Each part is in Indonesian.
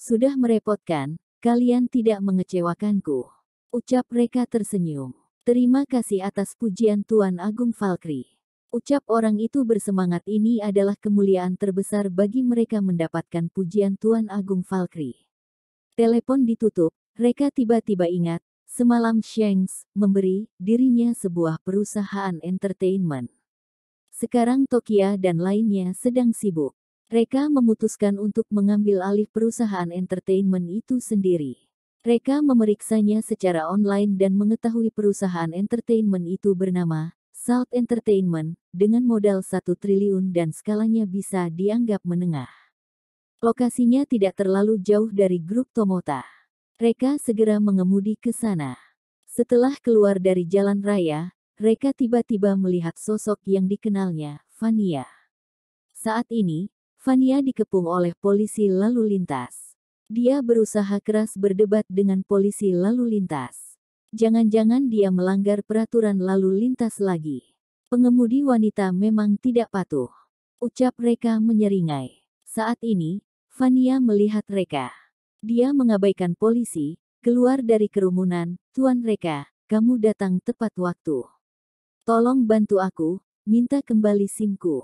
Sudah merepotkan, kalian tidak mengecewakanku. Ucap Reka tersenyum. Terima kasih atas pujian Tuan Agung Valkyrie. Ucap orang itu bersemangat. Ini adalah kemuliaan terbesar bagi mereka mendapatkan pujian Tuan Agung Valkyrie. Telepon ditutup, Reka tiba-tiba ingat, semalam Shanks memberi dirinya sebuah perusahaan entertainment. Sekarang Tokia dan lainnya sedang sibuk. Reka memutuskan untuk mengambil alih perusahaan entertainment itu sendiri. Reka memeriksanya secara online dan mengetahui perusahaan entertainment itu bernama Salt Entertainment, dengan modal 1 triliun dan skalanya bisa dianggap menengah. Lokasinya tidak terlalu jauh dari grup Tomota. Reka segera mengemudi ke sana. Setelah keluar dari jalan raya, Reka tiba-tiba melihat sosok yang dikenalnya, Vania. Saat ini, Vania dikepung oleh polisi lalu lintas. Dia berusaha keras berdebat dengan polisi lalu lintas. Jangan-jangan dia melanggar peraturan lalu lintas lagi. Pengemudi wanita memang tidak patuh. Ucap Reka menyeringai. Saat ini, Vania melihat Reka. Dia mengabaikan polisi, keluar dari kerumunan. Tuan Reka, kamu datang tepat waktu. Tolong bantu aku, minta kembali SIM-ku.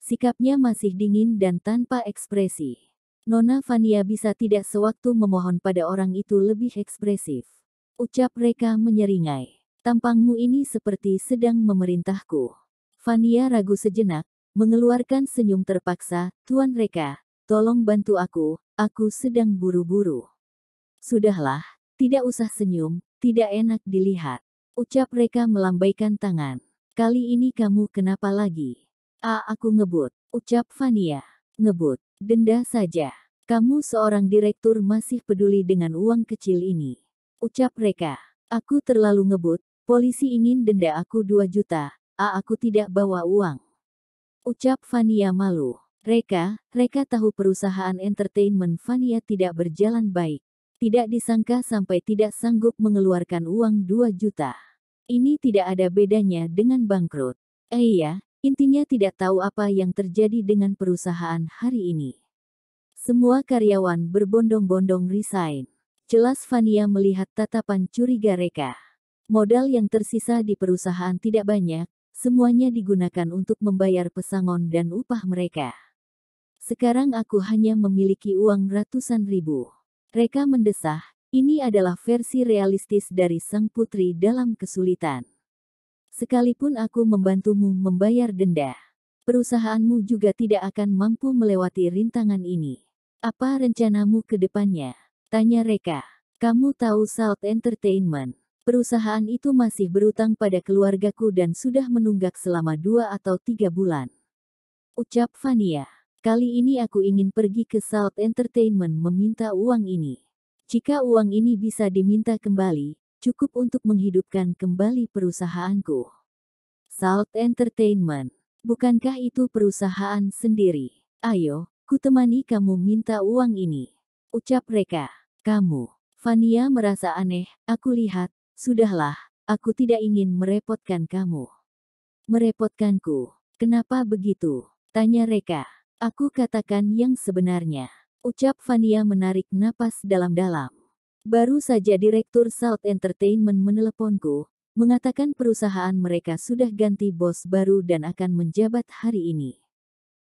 Sikapnya masih dingin dan tanpa ekspresi. Nona Vania bisa tidak sewaktu memohon pada orang itu lebih ekspresif. Ucap Reka menyeringai. Tampangmu ini seperti sedang memerintahku. Vania ragu sejenak, mengeluarkan senyum terpaksa. Tuan Reka, tolong bantu aku sedang buru-buru. Sudahlah, tidak usah senyum, tidak enak dilihat. Ucap Reka melambaikan tangan. Kali ini kamu kenapa lagi? Aku ngebut, ucap Vania. Ngebut, denda saja. Kamu seorang direktur masih peduli dengan uang kecil ini. Ucap Reka. Aku terlalu ngebut, polisi ingin denda aku 2 juta. Aku tidak bawa uang. Ucap Vania malu. Reka tahu perusahaan entertainment Vania tidak berjalan baik. Tidak disangka sampai tidak sanggup mengeluarkan uang 2 juta. Ini tidak ada bedanya dengan bangkrut. Iya. Intinya tidak tahu apa yang terjadi dengan perusahaan hari ini. Semua karyawan berbondong-bondong resign. Jelas Vania melihat tatapan curiga Reka. Modal yang tersisa di perusahaan tidak banyak, semuanya digunakan untuk membayar pesangon dan upah mereka. Sekarang aku hanya memiliki uang ratusan ribu. Reka mendesah, ini adalah versi realistis dari sang putri dalam kesulitan. Sekalipun aku membantumu membayar denda, perusahaanmu juga tidak akan mampu melewati rintangan ini. Apa rencanamu ke depannya? Tanya Reka. Kamu tahu Salt Entertainment? Perusahaan itu masih berutang pada keluargaku dan sudah menunggak selama 2 atau 3 bulan. Ucap Vania. Kali ini aku ingin pergi ke Salt Entertainment meminta uang ini. Jika uang ini bisa diminta kembali, cukup untuk menghidupkan kembali perusahaanku. Salt Entertainment. Bukankah itu perusahaan sendiri? Ayo, kutemani kamu minta uang ini. Ucap Reka. Kamu. Vania merasa aneh. Aku lihat. Sudahlah, aku tidak ingin merepotkan kamu. Merepotkanku. Kenapa begitu? Tanya Reka. Aku katakan yang sebenarnya. Ucap Vania menarik napas dalam-dalam. Baru saja Direktur Salt Entertainment meneleponku, mengatakan perusahaan mereka sudah ganti bos baru dan akan menjabat hari ini.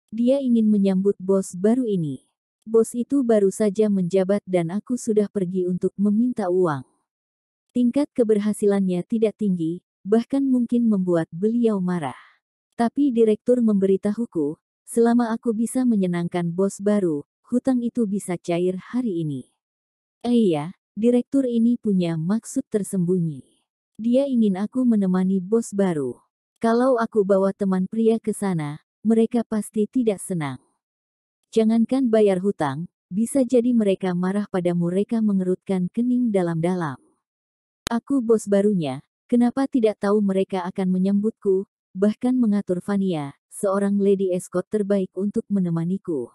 Dia ingin menyambut bos baru ini. Bos itu baru saja menjabat dan aku sudah pergi untuk meminta uang. Tingkat keberhasilannya tidak tinggi, bahkan mungkin membuat beliau marah. Tapi direktur memberitahuku, selama aku bisa menyenangkan bos baru, hutang itu bisa cair hari ini. Iya. Direktur ini punya maksud tersembunyi. Dia ingin aku menemani bos baru. Kalau aku bawa teman pria ke sana, mereka pasti tidak senang. Jangankan bayar hutang, bisa jadi mereka marah padamu. Mereka mengerutkan kening dalam-dalam. Aku bos barunya, kenapa tidak tahu mereka akan menyambutku, bahkan mengatur Vania, seorang lady escort terbaik untuk menemaniku.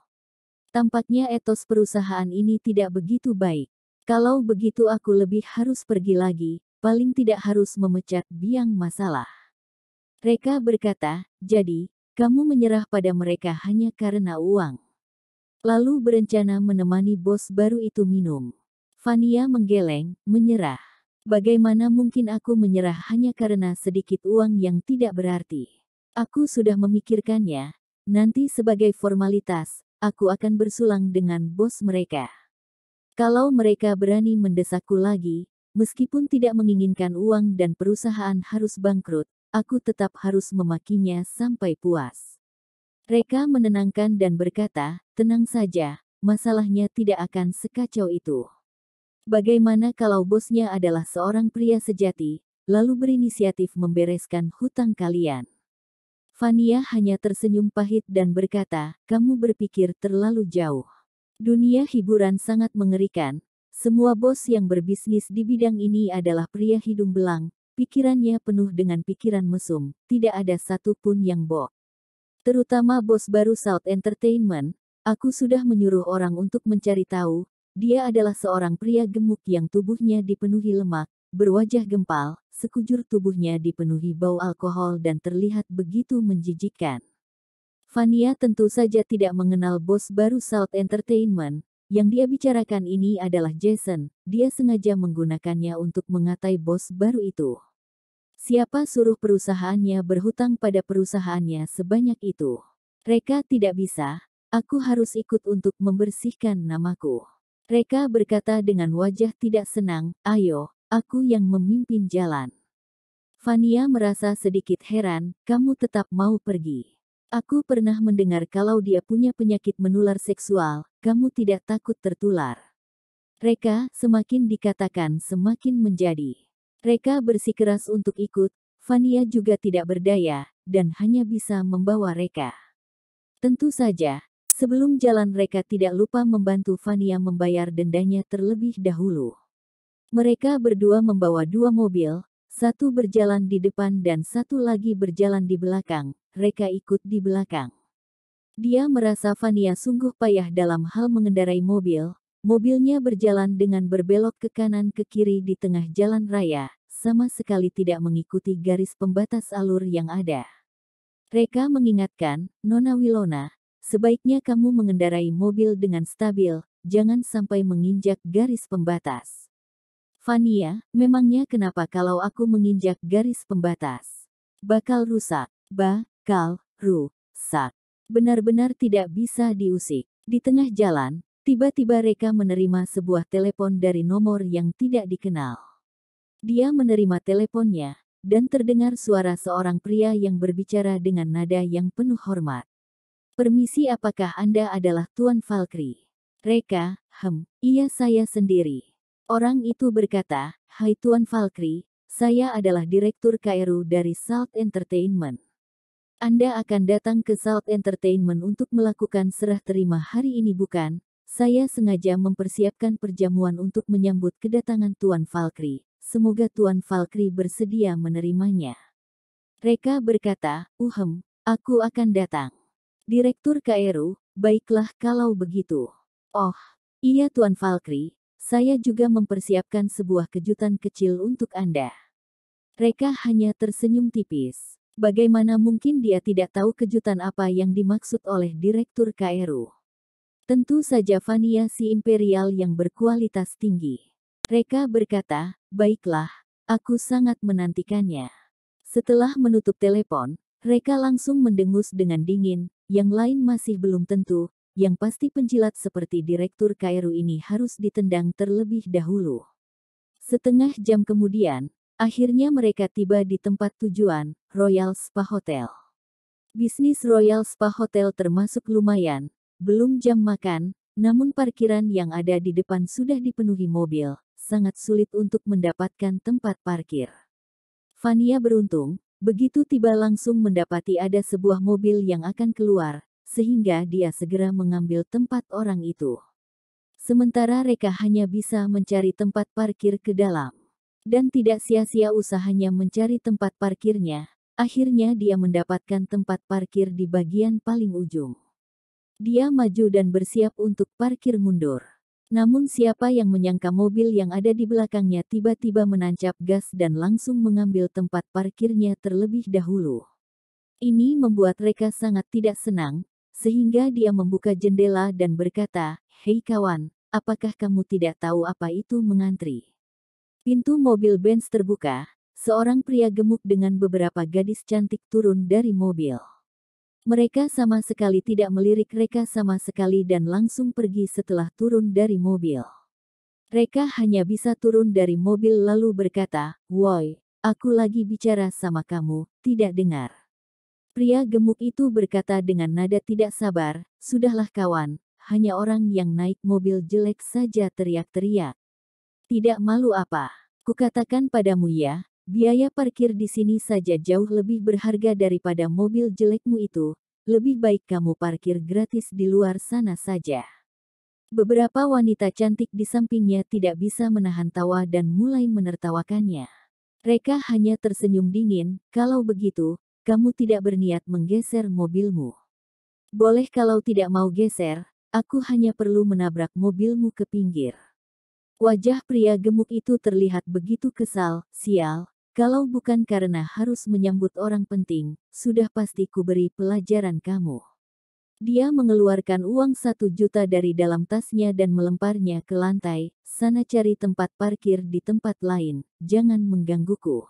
Tampaknya etos perusahaan ini tidak begitu baik. Kalau begitu aku lebih harus pergi lagi, paling tidak harus memecat biang masalah. Reka berkata, jadi, kamu menyerah pada mereka hanya karena uang. lalu berencana menemani bos baru itu minum. Fania menggeleng, menyerah. Bagaimana mungkin aku menyerah hanya karena sedikit uang yang tidak berarti? Aku sudah memikirkannya. Nanti sebagai formalitas, aku akan bersulang dengan bos mereka. Kalau mereka berani mendesakku lagi, meskipun tidak menginginkan uang dan perusahaan harus bangkrut, aku tetap harus memakinya sampai puas. Reka menenangkan dan berkata, tenang saja, masalahnya tidak akan sekacau itu. Bagaimana kalau bosnya adalah seorang pria sejati, lalu berinisiatif membereskan hutang kalian? Fania hanya tersenyum pahit dan berkata, kamu berpikir terlalu jauh. Dunia hiburan sangat mengerikan. Semua bos yang berbisnis di bidang ini adalah pria hidung belang, pikirannya penuh dengan pikiran mesum, tidak ada satupun yang bohong. Terutama bos baru Salt Entertainment, aku sudah menyuruh orang untuk mencari tahu, dia adalah seorang pria gemuk yang tubuhnya dipenuhi lemak, berwajah gempal, sekujur tubuhnya dipenuhi bau alkohol dan terlihat begitu menjijikkan. Fania tentu saja tidak mengenal bos baru Salt Entertainment. Yang dia bicarakan ini adalah Jason, dia sengaja menggunakannya untuk mengatai bos baru itu. Siapa suruh perusahaannya berhutang pada perusahaannya sebanyak itu? Reka tidak bisa, aku harus ikut untuk membersihkan namaku. Reka berkata dengan wajah tidak senang, ayo, aku yang memimpin jalan. Fania merasa sedikit heran, kamu tetap mau pergi. Aku pernah mendengar kalau dia punya penyakit menular seksual, kamu tidak takut tertular. Reka, semakin dikatakan semakin menjadi. Reka bersikeras untuk ikut, Fania juga tidak berdaya, dan hanya bisa membawa Reka. Tentu saja, sebelum jalan Reka tidak lupa membantu Fania membayar dendanya terlebih dahulu. Mereka berdua membawa dua mobil, satu berjalan di depan dan satu lagi berjalan di belakang, Reka ikut di belakang. Dia merasa Fania sungguh payah dalam hal mengendarai mobil, mobilnya berjalan dengan berbelok ke kanan ke kiri di tengah jalan raya, sama sekali tidak mengikuti garis pembatas alur yang ada. Reka mengingatkan, Nona Wilona, sebaiknya kamu mengendarai mobil dengan stabil, jangan sampai menginjak garis pembatas. Fania, memangnya kenapa kalau aku menginjak garis pembatas? Bakal rusak. Bakal rusak. Benar-benar tidak bisa diusik. Di tengah jalan, tiba-tiba Reka menerima sebuah telepon dari nomor yang tidak dikenal. Dia menerima teleponnya, dan terdengar suara seorang pria yang berbicara dengan nada yang penuh hormat. Permisi, apakah Anda adalah Tuan Valkyrie? Reka, iya saya sendiri. Orang itu berkata, hai Tuan Valkyrie, saya adalah Direktur KRU dari Salt Entertainment. Anda akan datang ke Salt Entertainment untuk melakukan serah terima hari ini bukan? Saya sengaja mempersiapkan perjamuan untuk menyambut kedatangan Tuan Valkyrie. Semoga Tuan Valkyrie bersedia menerimanya. Reka berkata, aku akan datang. Direktur KRU, baiklah kalau begitu. Oh, iya Tuan Valkyrie. Saya juga mempersiapkan sebuah kejutan kecil untuk Anda. Reka hanya tersenyum tipis. Bagaimana mungkin dia tidak tahu kejutan apa yang dimaksud oleh Direktur KRU? Tentu saja Fania si imperial yang berkualitas tinggi. Reka berkata, baiklah, aku sangat menantikannya. Setelah menutup telepon, Reka langsung mendengus dengan dingin, yang lain masih belum tentu. Yang pasti penjilat seperti Direktur KRU ini harus ditendang terlebih dahulu. Setengah jam kemudian, akhirnya mereka tiba di tempat tujuan, Royal Spa Hotel. Bisnis Royal Spa Hotel termasuk lumayan, belum jam makan, namun parkiran yang ada di depan sudah dipenuhi mobil, sangat sulit untuk mendapatkan tempat parkir. Fania beruntung, begitu tiba langsung mendapati ada sebuah mobil yang akan keluar, sehingga dia segera mengambil tempat orang itu. Sementara Reka hanya bisa mencari tempat parkir ke dalam. Dan tidak sia-sia usahanya mencari tempat parkirnya, akhirnya dia mendapatkan tempat parkir di bagian paling ujung. Dia maju dan bersiap untuk parkir mundur. Namun siapa yang menyangka mobil yang ada di belakangnya tiba-tiba menancap gas dan langsung mengambil tempat parkirnya terlebih dahulu. Ini membuat Reka sangat tidak senang. sehingga dia membuka jendela dan berkata, "Hei kawan, apakah kamu tidak tahu apa itu mengantri?" Pintu mobil Benz terbuka, seorang pria gemuk dengan beberapa gadis cantik turun dari mobil. Mereka sama sekali tidak melirik Reka sama sekali dan langsung pergi setelah turun dari mobil. Reka hanya bisa turun dari mobil lalu berkata, "Woi, aku lagi bicara sama kamu, tidak dengar?" Pria gemuk itu berkata dengan nada tidak sabar, "Sudahlah kawan, hanya orang yang naik mobil jelek saja teriak-teriak. Tidak malu apa? Kukatakan padamu ya, biaya parkir di sini saja jauh lebih berharga daripada mobil jelekmu itu. Lebih baik kamu parkir gratis di luar sana saja." Beberapa wanita cantik di sampingnya tidak bisa menahan tawa dan mulai menertawakannya. Reka hanya tersenyum dingin, "Kalau begitu, kamu tidak berniat menggeser mobilmu. Boleh kalau tidak mau geser, aku hanya perlu menabrak mobilmu ke pinggir." Wajah pria gemuk itu terlihat begitu kesal, "Sial, kalau bukan karena harus menyambut orang penting, sudah pasti kuberi pelajaran kamu." Dia mengeluarkan uang 1 juta dari dalam tasnya dan melemparnya ke lantai, "Sana cari tempat parkir di tempat lain, jangan menggangguku."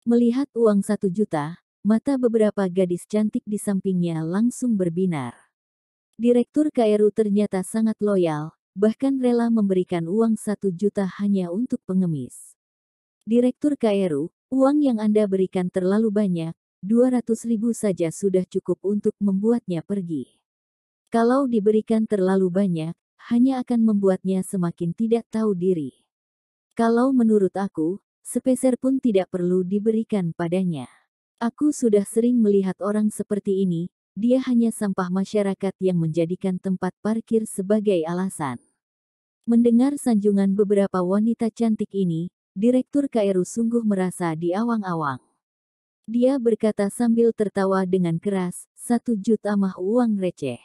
Melihat uang 1 juta, mata beberapa gadis cantik di sampingnya langsung berbinar. Direktur KRU ternyata sangat loyal, bahkan rela memberikan uang 1 juta hanya untuk pengemis. "Direktur KRU, uang yang Anda berikan terlalu banyak, 200.000 saja sudah cukup untuk membuatnya pergi. Kalau diberikan terlalu banyak, hanya akan membuatnya semakin tidak tahu diri. Kalau menurut aku, sepeser pun tidak perlu diberikan padanya. Aku sudah sering melihat orang seperti ini, dia hanya sampah masyarakat yang menjadikan tempat parkir sebagai alasan." Mendengar sanjungan beberapa wanita cantik ini, Direktur KRU sungguh merasa diawang-awang. Dia berkata sambil tertawa dengan keras, 1 juta mah uang receh.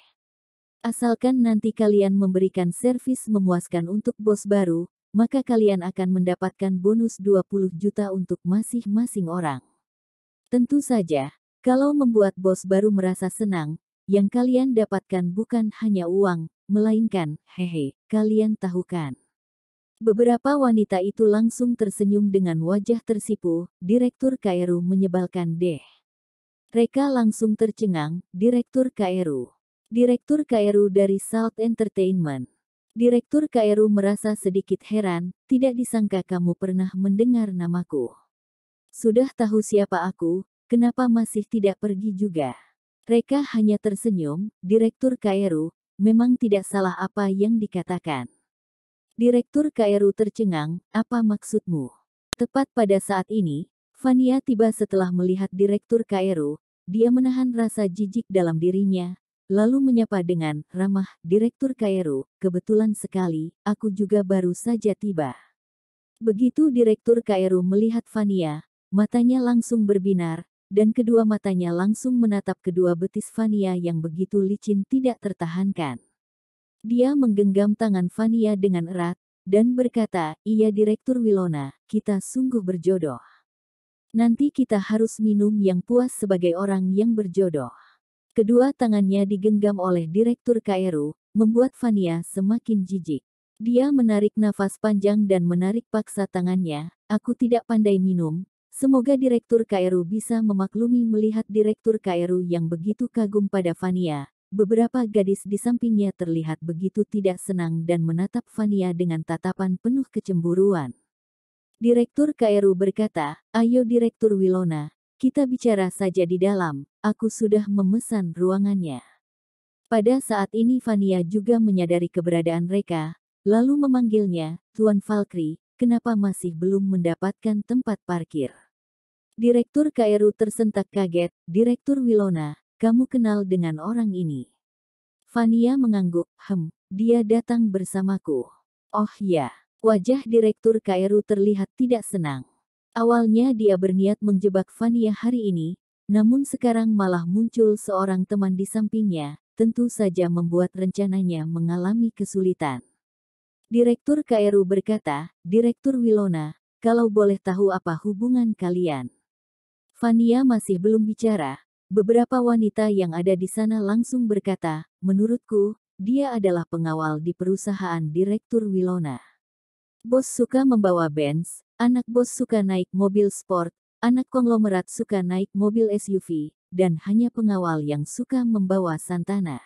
Asalkan nanti kalian memberikan servis memuaskan untuk bos baru, maka kalian akan mendapatkan bonus 20 juta untuk masing-masing orang. Tentu saja, kalau membuat bos baru merasa senang, yang kalian dapatkan bukan hanya uang, melainkan, hehe, kalian tahu kan? Beberapa wanita itu langsung tersenyum dengan wajah tersipu. Direktur KRU menyebalkan deh. Reka langsung tercengang, "Direktur KRU. Direktur KRU dari Salt Entertainment." Direktur KRU merasa sedikit heran, "Tidak disangka kamu pernah mendengar namaku. Sudah tahu siapa aku, kenapa masih tidak pergi juga?" Reka hanya tersenyum, "Direktur KRU, memang tidak salah apa yang dikatakan." Direktur KRU tercengang, "Apa maksudmu?" Tepat pada saat ini, Fania tiba setelah melihat Direktur KRU. Dia menahan rasa jijik dalam dirinya, lalu menyapa dengan ramah, "Direktur KRU, kebetulan sekali, aku juga baru saja tiba." Begitu Direktur KRU melihat Fania, matanya langsung berbinar, dan kedua matanya langsung menatap kedua betis Fania yang begitu licin tidak tertahankan. Dia menggenggam tangan Fania dengan erat, dan berkata, "Iya Direktur Wilona, kita sungguh berjodoh. Nanti kita harus minum yang puas sebagai orang yang berjodoh." Kedua tangannya digenggam oleh Direktur KRU, membuat Fania semakin jijik. Dia menarik nafas panjang dan menarik paksa tangannya, "Aku tidak pandai minum." Semoga Direktur KRU bisa memaklumi melihat Direktur KRU yang begitu kagum pada Fania. Beberapa gadis di sampingnya terlihat begitu tidak senang dan menatap Fania dengan tatapan penuh kecemburuan. Direktur KRU berkata, "Ayo Direktur Wilona, kita bicara saja di dalam, aku sudah memesan ruangannya." Pada saat ini Fania juga menyadari keberadaan Reka, lalu memanggilnya, "Tuan Valkyrie, kenapa masih belum mendapatkan tempat parkir?" Direktur KRU tersentak kaget, "Direktur Wilona, kamu kenal dengan orang ini?" Fania mengangguk, dia datang bersamaku." "Oh ya." Wajah Direktur KRU terlihat tidak senang. Awalnya dia berniat menjebak Fania hari ini, namun sekarang malah muncul seorang teman di sampingnya, tentu saja membuat rencananya mengalami kesulitan. Direktur KRU berkata, "Direktur Wilona, kalau boleh tahu apa hubungan kalian?" Fania masih belum bicara, Beberapa wanita yang ada di sana langsung berkata, menurutku, dia adalah pengawal di perusahaan Direktur Wilona. Bos suka membawa Benz, anak bos suka naik mobil sport, anak konglomerat suka naik mobil SUV, dan hanya pengawal yang suka membawa Santana.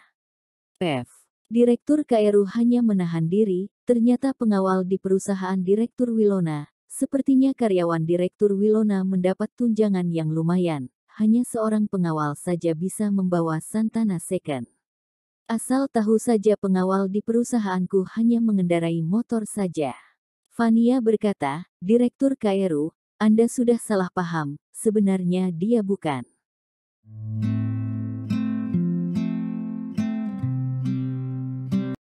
Pev. Direktur KRU hanya menahan diri, ternyata pengawal di perusahaan Direktur Wilona, sepertinya karyawan Direktur Wilona mendapat tunjangan yang lumayan. Hanya seorang pengawal saja bisa membawa Santana Second. Asal tahu saja pengawal di perusahaanku hanya mengendarai motor saja. Fania berkata, Direktur KRU, Anda sudah salah paham, sebenarnya dia bukan